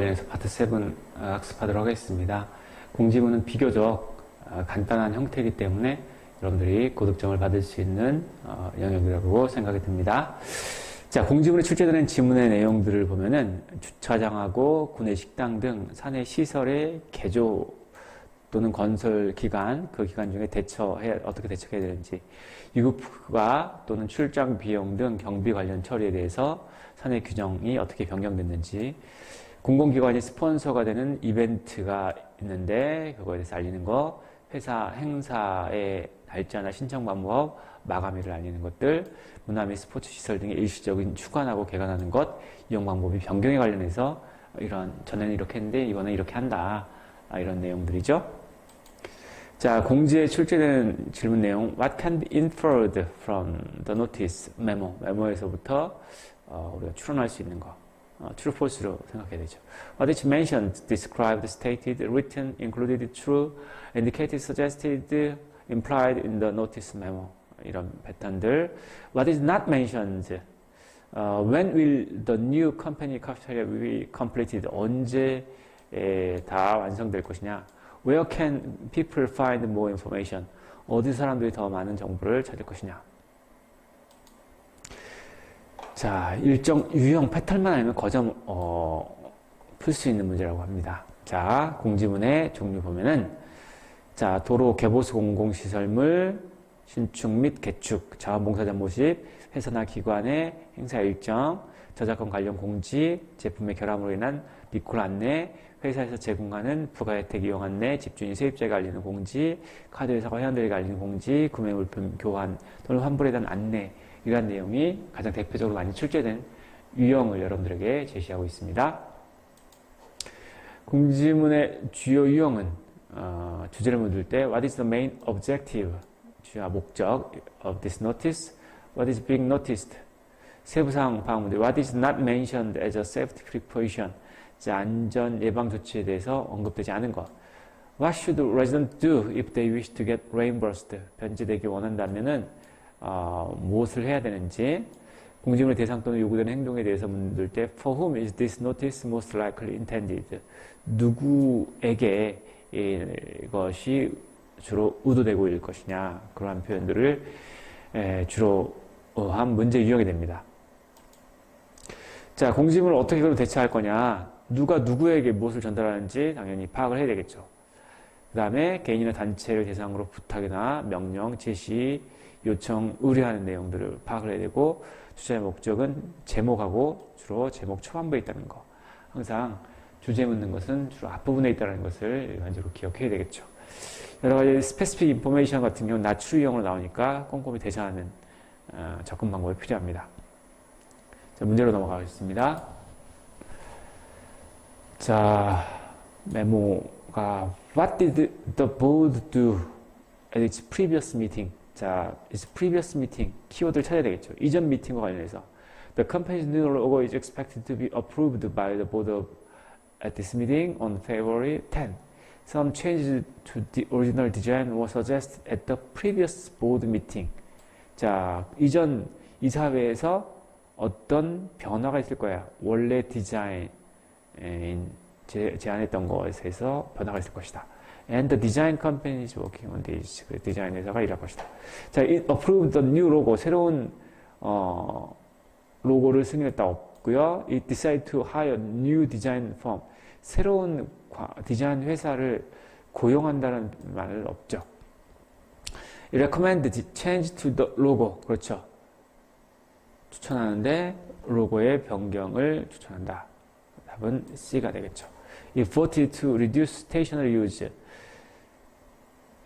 관련해서 파트 7 학습하도록 하겠습니다. 공지문은 비교적 간단한 형태이기 때문에 여러분들이 고득점을 받을 수 있는 영역이라고 생각이 듭니다. 자, 공지문에 출제되는 지문의 내용들을 보면은 주차장하고 구내 식당 등 사내 시설의 개조 또는 건설 기간, 그 기간 중에 어떻게 대처해야 되는지, 유급휴가 또는 출장 비용 등 경비 관련 처리에 대해서 사내 규정이 어떻게 변경됐는지, 공공기관이 스폰서가 되는 이벤트가 있는데 그거에 대해서 알리는 거, 회사 행사의 날짜나 신청 방법, 마감일을 알리는 것들, 문화 및 스포츠 시설 등의 일시적인 휴관하고 개관하는 것, 이용 방법이 변경에 관련해서 이런 전에는 이렇게 했는데 이번에 이렇게 한다, 이런 내용들이죠. 자, 공지에 출제되는 질문 내용, What can be inferred from the notice memo? 메모에서부터 우리가 추론할 수 있는 거, true, false로 생각해야 되죠. What is mentioned, described, stated, written, included, true, indicated, suggested, implied in the notice memo. 이런 패턴들. What is not mentioned? When will the new company cafeteria be completed? 언제 다 완성될 것이냐? Where can people find more information? 어디 사람들이 더 많은 정보를 찾을 것이냐? 자, 일정 유형 패턴만 알면 거점 풀 수 있는 문제라고 합니다. 자, 공지문의 종류 보면은, 자, 도로 개보수 공공시설물 신축 및 개축, 자원봉사자 모집, 회사나 기관의 행사 일정, 저작권 관련 공지, 제품의 결함으로 인한 리콜 안내, 회사에서 제공하는 부가혜택 이용 안내, 집주인 세입자가 알리는 공지, 카드회사가 회원들에게 알리는 공지, 구매 물품 교환 또는 환불에 대한 안내, 이러한 내용이 가장 대표적으로 많이 출제된 유형을 여러분들에게 제시하고 있습니다. 공지문의 주요 유형은 주제를 묻을 때 What is the main objective? 주요 목적 of this notice? What is being noticed? 세부사항 파악문제 What is not mentioned as a safety precaution? 자, 안전 예방 조치에 대해서 언급되지 않은 것. What should residents do if they wish to get reimbursed? 변제되기 원한다면은 무엇을 해야 되는지, 공지문의 대상 또는 요구되는 행동에 대해서 묻을 때 For whom is this notice most likely intended? 누구에게 이것이 주로 의도되고 있을 것이냐, 그러한 표현들을 주로 한 문제 유형이 됩니다. 자, 공지문을 어떻게 그럼 대처할 거냐, 누가 누구에게 무엇을 전달하는지 당연히 파악을 해야 되겠죠. 그 다음에 개인이나 단체를 대상으로 부탁이나 명령, 제시, 요청, 의뢰하는 내용들을 파악을 해야 되고, 주제의 목적은 제목하고 주로 제목 초반부에 있다는 거. 항상 주제 묻는 것은 주로 앞부분에 있다는 것을 일반적으로 기억해야 되겠죠. 여러 가지 스페시픽 인포메이션 같은 경우는 나추유형으로 나오니까 꼼꼼히 대처하는 접근 방법이 필요합니다. 자, 문제로 넘어가겠습니다. 자, 메모가 What did the board do at its previous meeting? 자, its previous meeting 키워드를 찾아야 되겠죠. 이전 미팅과 관련해서 The company's new logo is expected to be approved by the board at this meeting on February 10. Some changes to the original design were suggested at the previous board meeting. 자, 이전 이사회에서 어떤 변화가 있을 거야. 원래 디자인 제안했던 것에서 변화가 있을 것이다. And the design company is working on this. 그 디자인 회사가 일할 것이다. 자, it approved the new logo. 새로운 로고를 승인했다 없고요. It decided to hire new design firm. 새로운 디자인 회사를 고용한다는 말은 없죠. It recommended change to the logo. 그렇죠. 추천하는데 로고의 변경을 추천한다. 답은 C가 되겠죠. It voted to reduce stationery use.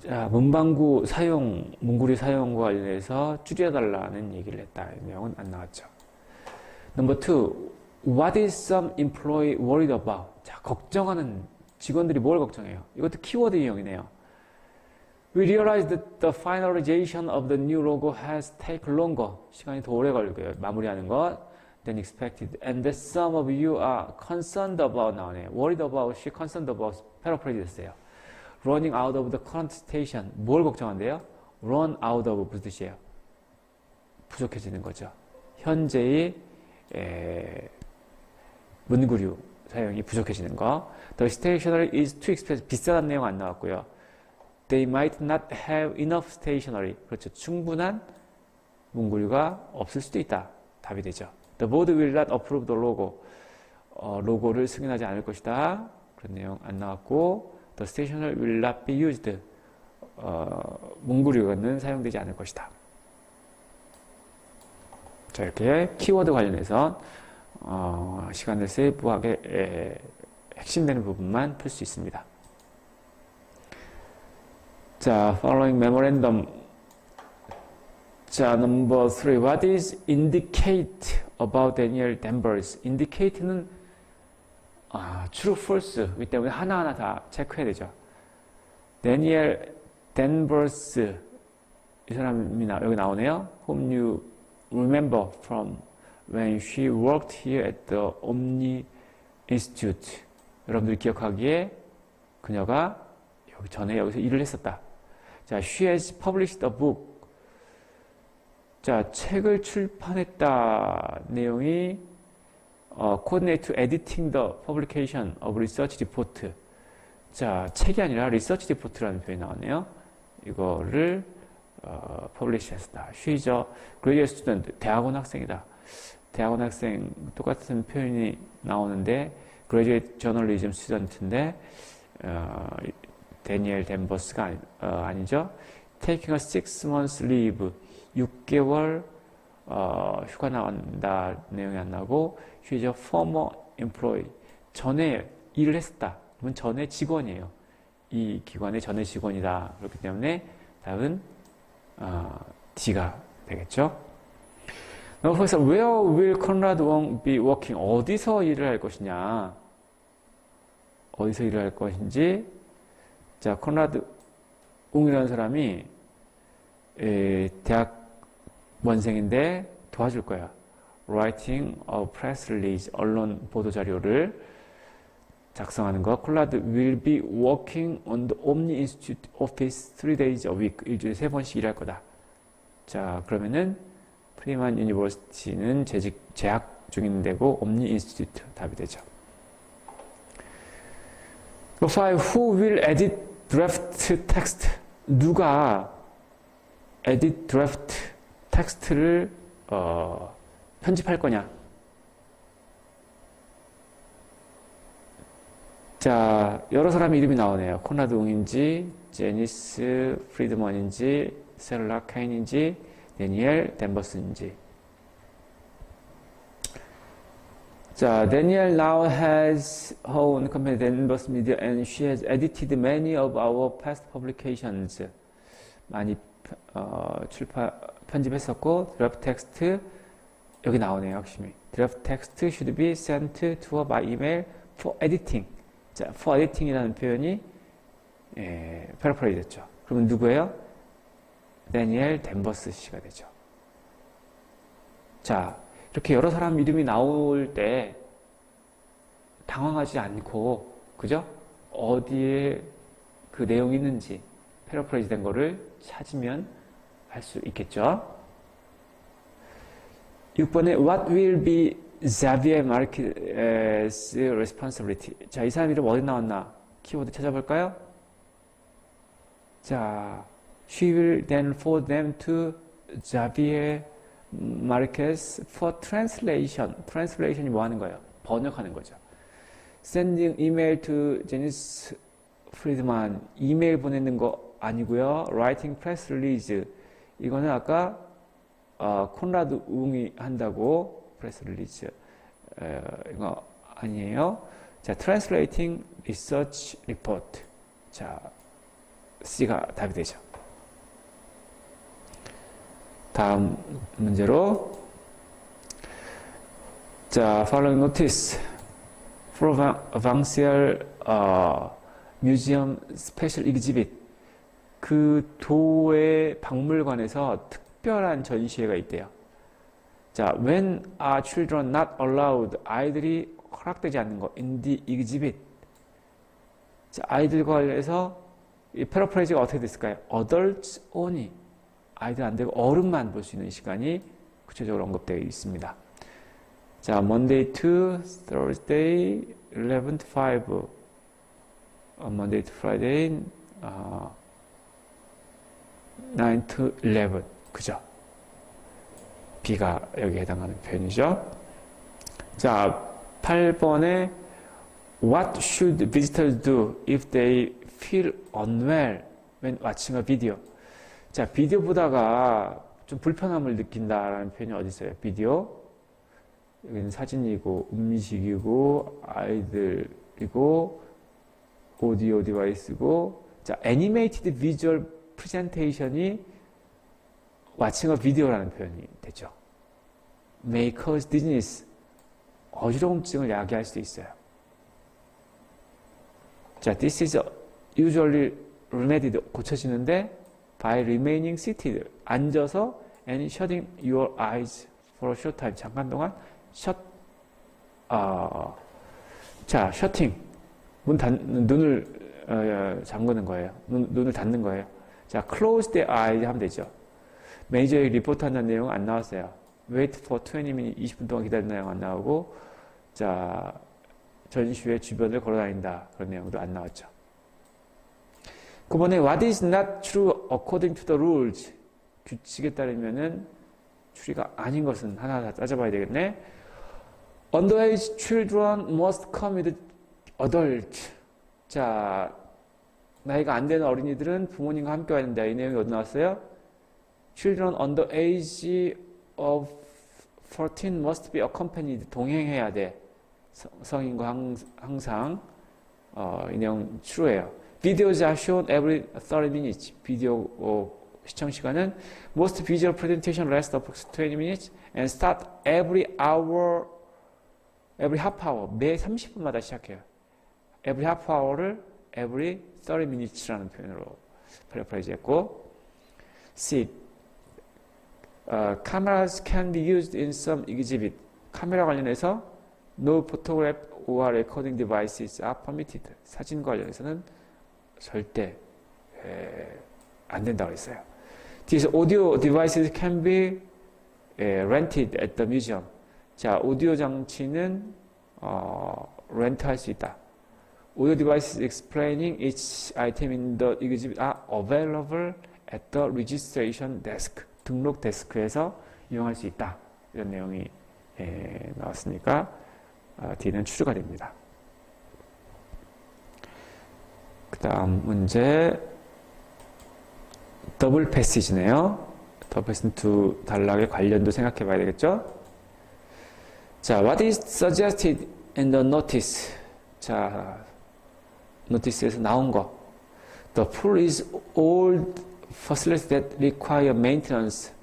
자, 문방구 사용, 문구리 사용과 관련해서 줄여달라는 얘기를 했다. 이 내용은 안 나왔죠. Number 2. What is some employee worried about? 자, 걱정하는 직원들이 뭘 걱정해요? 이것도 키워드 유형이네요. We realized that the finalization of the new logo has taken longer. 시간이 더 오래 걸려요. 마무리하는 것. Than expected. And that some of you are concerned about 나오네요. Worried about이 concerned about 패러프레이즈 됐어요. Running out of the current station. 뭘 걱정한대요? Run out of 무슨 뜻이에요? 부족해지는 거죠. 현재의 문구류 사용이 부족해지는 거. The stationery is too expensive. 비싸다는 내용 안 나왔고요. They might not have enough stationery. 그렇죠. 충분한 문구류가 없을 수도 있다. 답이 되죠. The board will not approve the logo. 로고를 승인하지 않을 것이다. 그런 내용 안 나왔고, The stationer will not be used. 문구류는 사용되지 않을 것이다. 자, 이렇게 키워드 관련해서 시간을 세이브하게 핵심되는 부분만 풀 수 있습니다. 자, following memorandum. 자, number 3. What is indicate about Daniel Danvers? indicate는 true, false 이기 때문에 하나하나 다 체크해야 되죠. Daniel Danvers 이 사람이 여기 나오네요. Whom you remember from when she worked here at the Omni Institute. 여러분들이 기억하기에 그녀가 전에 여기서 일을 했었다. 자, she has published a book. 자, 책을 출판했다 내용이 coordinate to editing the publication of research report. 자, 책이 아니라 research report라는 표현이 나왔네요. 이거를 publish 했다. She is a graduate student. 대학원 학생이다. 대학원 학생 똑같은 표현이 나오는데 graduate journalism student인데 데니엘 댄버스가 아니죠. Taking a 6 months leave. 6개월 휴가 나간다 내용이 안 나고 she is a former employee. 전에 일을 했었다. 그러면 전에 직원이에요. 이 기관의 전에 직원이다. 그렇기 때문에 답은 D가 되겠죠. 그래서 where will Conrad Wong be working? 어디서 일을 할 것이냐? 어디서 일을 할 것인지. 자, 코나드 웅이라는 사람이 대학 원생인데 도와줄 거야. Writing a press release, 언론 보도 자료를 작성하는 거. 콜라드 will be working on the Omni Institute office 3 days a week. 일주일에 3번씩 일할 거다. 자, 그러면은 프리만 유니버시티는 재학 중인 데고 옴니 인스티튜트 답이 되죠. 5. Who will edit draft text? 누가 edit draft text를 편집할 거냐? 자, 여러 사람의 이름이 나오네요. 코나드 웅인지, 제니스 프리드먼인지, 셀라 카인인지, 데니엘 댄버스인지. 자, Daniel now has her own company, Danvers Media, and she has edited many of our past publications. 많이 편집했었고, draft text 여기 나오네요, 핵심이. Draft text should be sent to her by email for editing. 자, for editing이라는 표현이 패러프레이즈 됐죠. 그러면 누구예요? 데니엘 댄버스 씨가 되죠. 자, 이렇게 여러 사람 이름이 나올 때 당황하지 않고, 그죠? 어디에 그 내용이 있는지 패러프레이즈 된 거를 찾으면 할 수 있겠죠. 6번에 What will be Xavier Marquez's responsibility? 자, 이 사람 이름 어디 나왔나? 키워드 찾아볼까요? 자, She will then forward them to Xavier Marquez for translation. translation이 뭐 하는 거예요? 번역하는 거죠. Sending email to Janice Friedman. 이메일 보내는 거 아니고요. Writing press release. 이거는 아까 콘라드 웅이 한다고 프레스 릴리즈 이거 아니에요. 자, translating research report. 자, C가 답이 되죠. 다음 문제로, 자, following notice. Provincial Museum Special Exhibit. 그 도의 박물관에서 특별한 전시회가 있대요. 자, when are children not allowed? 아이들이 허락되지 않는 거. in the exhibit. 자, 아이들과 관련해서 이 패러프레이즈가 어떻게 됐을까요? adults only. 아이들 안 되고 어른만 볼 수 있는 시간이 구체적으로 언급되어 있습니다. 자, Monday to Thursday, 11 to 5. Monday to Friday, 9 to 11. 그죠? B가 여기에 해당하는 표현이죠. 자, 8번에 What should visitors do if they feel unwell when watching a video? 자, 비디오 보다가 좀 불편함을 느낀다라는 표현이 어디 있어요? 비디오. 여기는 사진이고, 음식이고, 아이들이고, 오디오 디바이스고, 자, 애니메이티드 비주얼 프레젠테이션이 watching a video라는 표현이 되죠. may cause dizziness. 어지러움증을 야기할 수도 있어요. 자, this is usually remedied. 고쳐지는데 by remaining seated. 앉아서 and shutting your eyes for a short time. 잠깐 동안 자, shutting. 눈을 잠그는 거예요. 눈을 닫는 거예요. 자, close the eyes 하면 되죠. 매니저에게 리포트 한다는 내용은 안 나왔어요. wait for 20 minutes, 20분 동안 기다리는 내용 안 나오고, 자, 전시회 주변을 걸어다닌다. 그런 내용도 안 나왔죠. 9번에 what is not true according to the rules. 규칙에 따르면은 추리가 아닌 것은 하나하나 따져봐야 되겠네. Underage children must come with adults. 자, 나이가 안 되는 어린이들은 부모님과 함께 와야 된다. 이 내용이 어디 나왔어요? Children under age of 14 must be accompanied. 동행해야 돼. 성인과 항상 이 내용 true예요. Videos are shown every 30 minutes. 비디오 시청 시간은 most visual presentation lasts approximately 20 minutes and start every hour, every half hour. 매 30분마다 시작해요. Every half hour를 every 30 minutes라는 표현으로 paraphrase 했고, C. Cameras can be used in some exhibit. 카메라 관련해서 no photograph or recording devices are permitted. 사진 관련해서는 절대 안 된다고 했어요. These audio devices can be rented at the museum. 자, 오디오 장치는 렌트할 수 있다. Audio devices explaining each item in the exhibit are available at the registration desk. 등록 데스크에서 이용할 수 있다. 이런 내용이 나왔으니까 D는 추가가 됩니다. 그 다음 문제 더블 패시지네요. 더블 패시는 두 단락의 관련도 생각해 봐야 되겠죠? 자, what is suggested in the notice? 자, 노티스에서 나온 거. The pool is old facilities that require maintenance.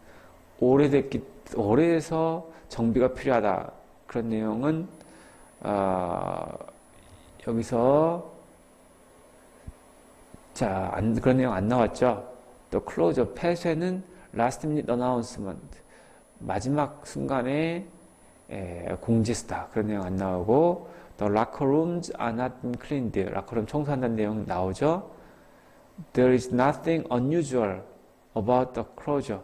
오래돼서 정비가 필요하다. 그런 내용은 여기서 자, 그런 내용 안 나왔죠. 또 closure, 폐쇄는 last minute announcement. 마지막 순간에 공지수다. 그런 내용 안 나오고, the locker rooms are not cleaned. 라커룸 청소한다는 내용 나오죠. There is nothing unusual about the closure.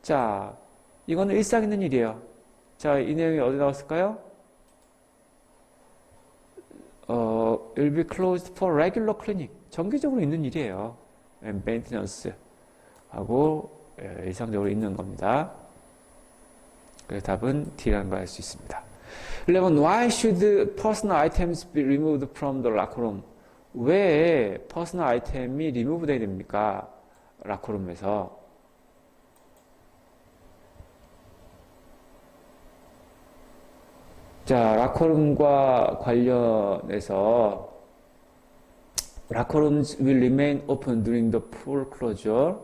자, 이거는 일상 있는 일이에요. 자, 이 내용이 어디 나왔을까요? Will be closed for regular cleaning. 정기적으로 있는 일이에요. Maintenance 하고 일상적으로 있는 겁니다. 그래서 답은 D라는 걸 알 수 있습니다. 11. Why should personal items be removed from the locker room? 왜 퍼스널 아이템이 리무브 돼야 됩니까? 라커룸에서. 자, 라커룸과 관련해서 Rooms will remain open during the pool closure.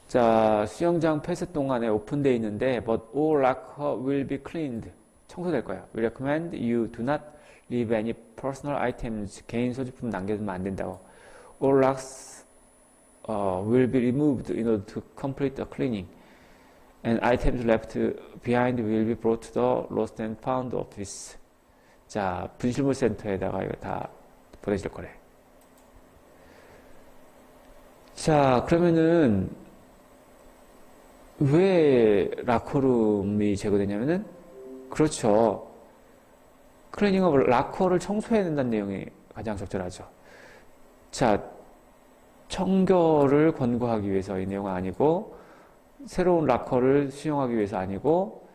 자, 수영장 폐쇄 동안에 오픈되어 있는데 but all locker will be cleaned. 청소될 거예요. We recommend you do not leave any personal items. 개인 소지품 남겨두면 안 된다고. All locks will be removed in order to complete the cleaning. And items left behind will be brought to the lost and found office. 자, 분실물 센터에다가 이거 다 보내질 거래. 자, 그러면은 왜 라커룸이 제거되냐면은 그렇죠. 클리닝업 락커를 청소해야 된다는 내용이 가장 적절하죠. 자, 청결을 권고하기 위해서 이 내용은 아니고, 새로운 락커를 수용하기 위해서 아니고,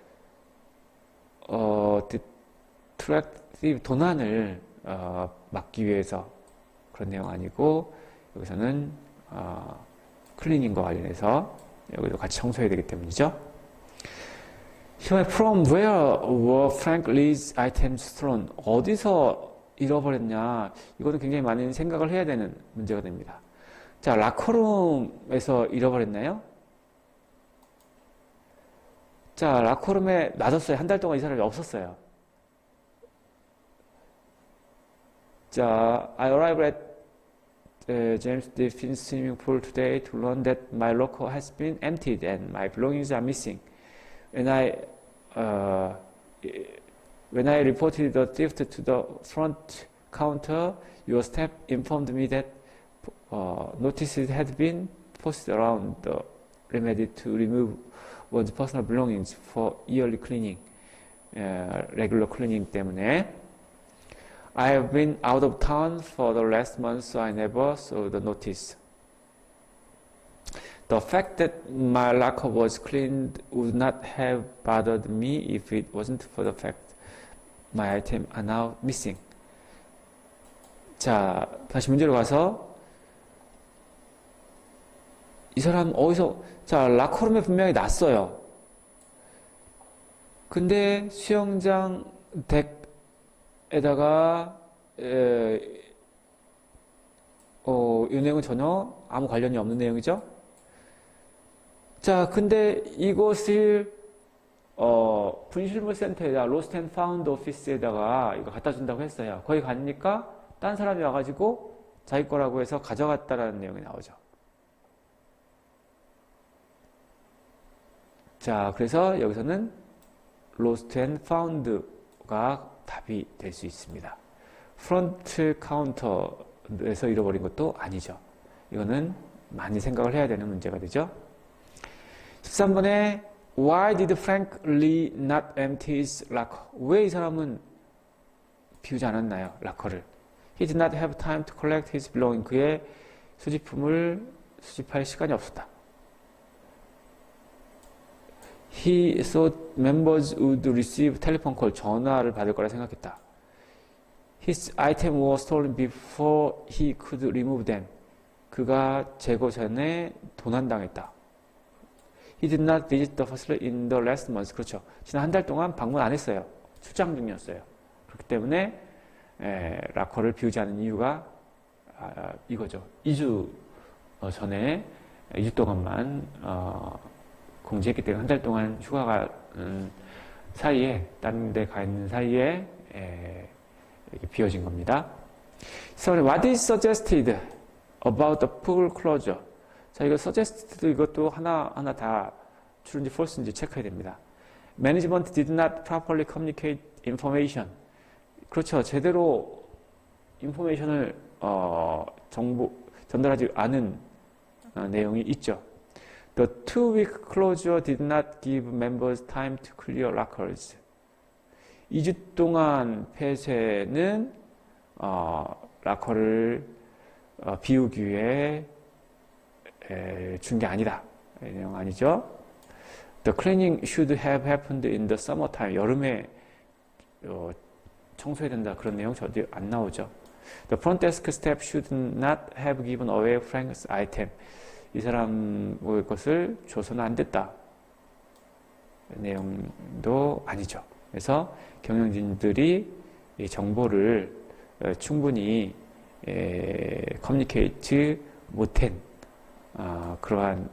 디트랙티브 도난을 막기 위해서 그런 내용 아니고, 여기서는 클리닝과 관련해서 여기도 같이 청소해야 되기 때문이죠. From where were Frank Lee's items thrown? 어디서 잃어버렸냐? 이거는 굉장히 많은 생각을 해야 되는 문제가 됩니다. 자, 라커룸에서 잃어버렸나요? 자, 라커룸에 놔뒀어요. 한 달 동안 이 사람이 없었어요. 자, I arrived at James Diffin's swimming pool today to learn that my locker has been emptied and my belongings are missing. When I reported the theft to the front counter, your staff informed me that notices had been posted around the remedy to remove one's personal belongings for yearly cleaning, regular cleaning 때문에. I have been out of town for the last month, so I never saw the notice. The fact that my locker was cleaned would not have bothered me if it wasn't for the fact my items are now missing. 자, 다시 문제로 가서 이 사람 어디서 자, 라커룸에 분명히 놨어요. 근데 수영장 덱에다가 이 내용은 전혀 아무 관련이 없는 내용이죠. 자, 근데 이것을 분실물센터에다 로스트 앤 파운드 오피스에다가 이거 갖다 준다고 했어요. 거기 가니까 딴 사람이 와가지고 자기 거라고 해서 가져갔다라는 내용이 나오죠. 자, 그래서 여기서는 로스트 앤 파운드가 답이 될 수 있습니다. 프론트 카운터에서 잃어버린 것도 아니죠. 이거는 많이 생각을 해야 되는 문제가 되죠. 13번에 Why did Frank Lee not empty his locker? 왜 이 사람은 비우지 않았나요? 락커를. He did not have time to collect his belongings. 그의 수집품을 수집할 시간이 없었다. He thought members would receive telephone call. 전화를 받을 거라 생각했다. His items were stolen before he could remove them. 그가 제거 전에 도난당했다. He did not visit the facility in the last month. 그렇죠. 지난 한 달 동안 방문 안 했어요. 출장 중이었어요. 그렇기 때문에 락커를 비우지 않은 이유가 이거죠. 2주 전에 2주 동안만 공지했기 때문에 한 달 동안 휴가가 사이에 다른 데 가 있는 사이에 이렇게 비워진 겁니다. So what is suggested about the pool closure? 자, 이거 suggested 이것도 하나하나 다 true인지 false인지 체크해야 됩니다. Management did not properly communicate information. 그렇죠. 제대로 인포메이션을 정보 전달하지 않은 내용이 있죠. The 2-week closure did not give members time to clear lockers. 2주 동안 폐쇄는 락커를 비우기 위해 준 게 아니다. 이 내용 아니죠. The cleaning should have happened in the summertime. 여름에 청소해야 된다. 그런 내용 저도 안 나오죠. The front desk staff should not have given away Frank's item. 이 사람의 것을 줘서는 안 됐다. 내용도 아니죠. 그래서 경영진들이 이 정보를 충분히 커뮤니케이트 못한 그러한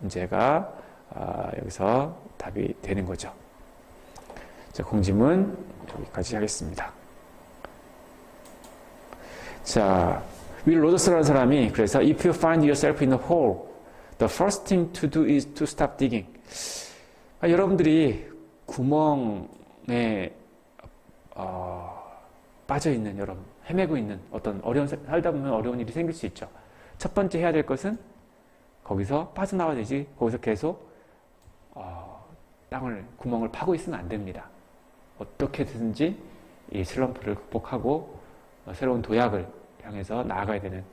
문제가 여기서 답이 되는 거죠. 자, 공지문 여기까지 하겠습니다. 자, 윌 로저스라는 사람이 그래서 If you find yourself in a hole, the first thing to do is to stop digging. 여러분들이 구멍에 빠져있는 여러분, 헤매고 있는 어떤 살다 보면 어려운 일이 생길 수 있죠. 첫 번째 해야 될 것은 거기서 빠져나와야 되지, 거기서 계속 구멍을 파고 있으면 안 됩니다. 어떻게든지 이 슬럼프를 극복하고 새로운 도약을 향해서 나아가야 되는.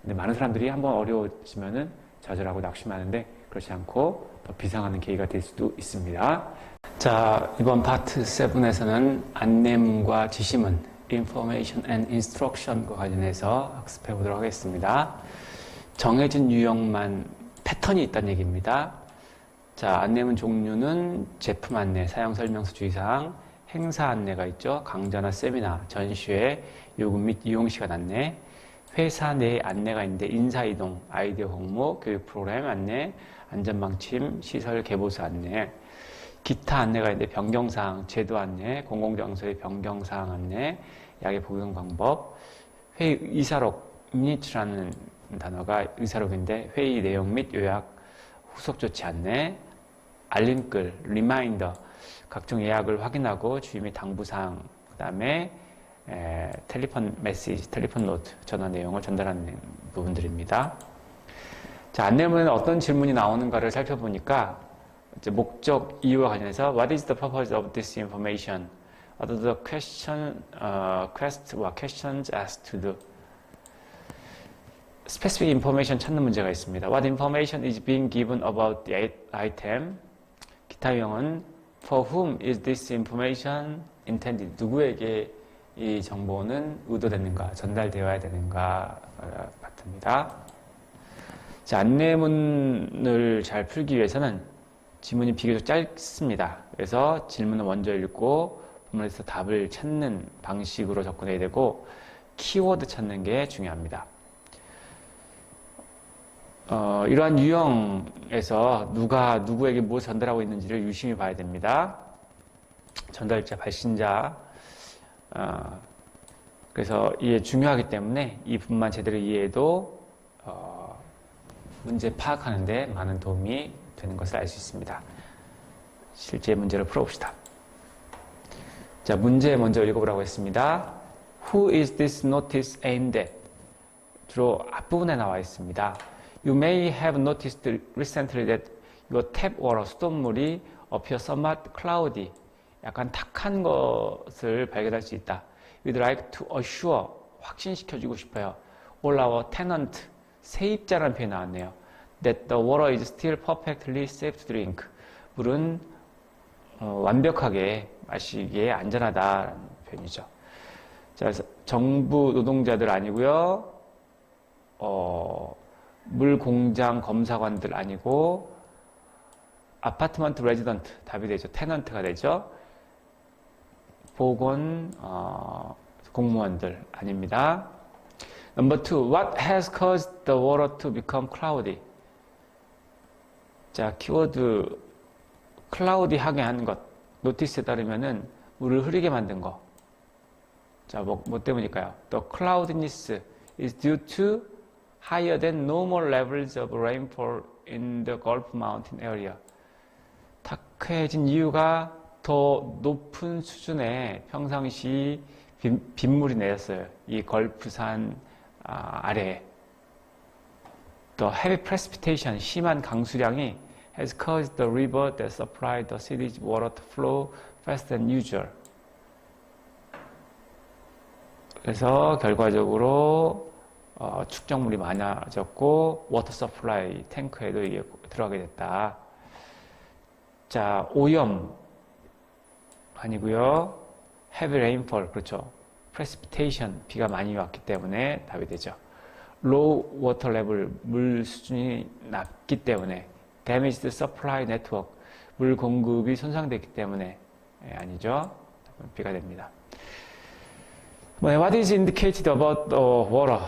근데 많은 사람들이 한번 어려워지면은 좌절하고 낙심하는데 그렇지 않고 더 비상하는 계기가 될 수도 있습니다. 자, 이번 파트 7에서는 안내문과 지시문, Information and Instruction과 관련해서 학습해 보도록 하겠습니다. 정해진 유형만 패턴이 있다는 얘기입니다. 자, 안내문 종류는 제품 안내, 사용 설명서 주의사항, 행사 안내가 있죠. 강좌나 세미나, 전시회, 요금 및 이용 시간 안내, 회사 내 안내가 있는데 인사이동, 아이디어 공모, 교육 프로그램 안내, 안전방침, 시설 개보수 안내, 기타 안내가 있는데 변경사항, 제도 안내, 공공장소의 변경사항 안내, 약의 복용 방법, 회의 의사록, 미니츠라는 단어가 의사록인데 회의 내용 및 요약, 후속 조치 안내, 알림글, 리마인더, 각종 예약을 확인하고 주의 및 당부사항, 그 다음에 텔레폰 메시지, 텔레폰 노트, 전화 내용을 전달하는 부분들입니다. 자, 안내문에는 어떤 질문이 나오는가를 살펴보니까 이제 목적, 이유와 관련해서 What is the purpose of this information? What are the questions asked to do? Specific information 찾는 문제가 있습니다. What information is being given about the item? 기타 유형은 For whom is this information intended? 누구에게 이 정보는 의도되는가, 전달되어야 되는가 같습니다. 자, 안내문을 잘 풀기 위해서는 지문이 비교적 짧습니다. 그래서 질문을 먼저 읽고 본문에서 답을 찾는 방식으로 접근해야 되고 키워드 찾는 게 중요합니다. 이러한 유형에서 누가 누구에게 뭐 전달하고 있는지를 유심히 봐야 됩니다. 전달자, 발신자. 그래서 이게 중요하기 때문에 이 부분만 제대로 이해해도 문제 파악하는 데 많은 도움이 되는 것을 알 수 있습니다. 실제 문제를 풀어봅시다. 자, 문제 먼저 읽어보라고 했습니다. Who is this notice aimed at? 주로 앞부분에 나와 있습니다. You may have noticed recently that your tap water, 수돗물이 appear somewhat cloudy. 약간 탁한 것을 발견할 수 있다. We'd like to assure, 확신시켜주고 싶어요. All our tenant, 세입자라는 표현이 나왔네요. That the water is still perfectly safe to drink. 물은 완벽하게 마시기에 안전하다는 표현이죠. 자, 정부 노동자들 아니고요. 물 공장 검사관들 아니고 아파트먼트 레지던트 답이 되죠. 테넌트가 되죠. 보건 공무원들 아닙니다. Number 2. What has caused the water to become cloudy? 자, 키워드 클라우디하게 한 것. 노티스에 따르면은 물을 흐리게 만든 거. 자, 뭐 때문일까요? The cloudiness is due to higher than normal levels of rainfall in the Gulf Mountain area. 탁해진 이유가 더 높은 수준의 평상시 빗물이 내렸어요. 이 걸프산 아래에. The heavy precipitation, 심한 강수량이 has caused the river that supplied the city's water to flow faster than usual. 그래서 결과적으로 축적물이 많아졌고 워터 서플라이 탱크에도 이게 들어가게 됐다. 자, 오염 아니고요. heavy rainfall, 그렇죠. precipitation, 비가 많이 왔기 때문에 답이 되죠. low water level, 물 수준이 낮기 때문에 damaged supply network, 물 공급이 손상됐기 때문에 아니죠. B가 됩니다. What is indicated about the water?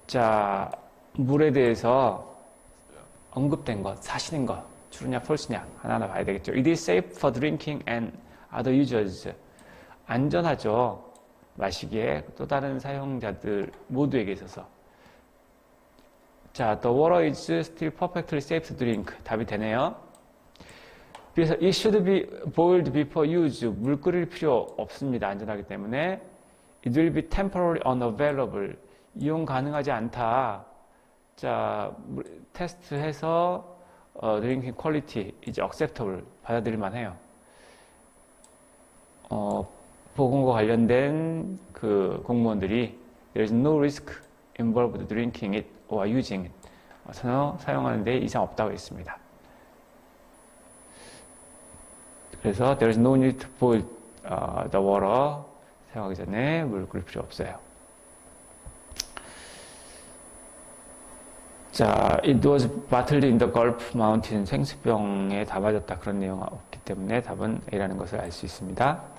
자, 물에 대해서 언급된 것, 사실인 것, tru냐, false냐 하나하나 봐야 되겠죠. It is safe for drinking and other users. 안전하죠. 마시기에 또 다른 사용자들 모두에게 있어서. 자, the water is still perfectly safe to drink. 답이 되네요. 그래서 it should be boiled before use. 물 끓일 필요 없습니다. 안전하기 때문에. It will be temporarily unavailable. 이용 가능하지 않다. 자, 테스트해서 drinking quality is acceptable. 받아들일만 해요. 보건과 관련된 그 공무원들이 there is no risk involved drinking it or using it. 사용하는 데 이상 없다고 했습니다. 그래서 there is no need to boil the water. 사용하기 전에 물을 끓일 필요 없어요. 자, it was bottled in the Gulf Mountain. 생수병에 담아졌다. 그런 내용이 없기 때문에 답은 A라는 것을 알 수 있습니다.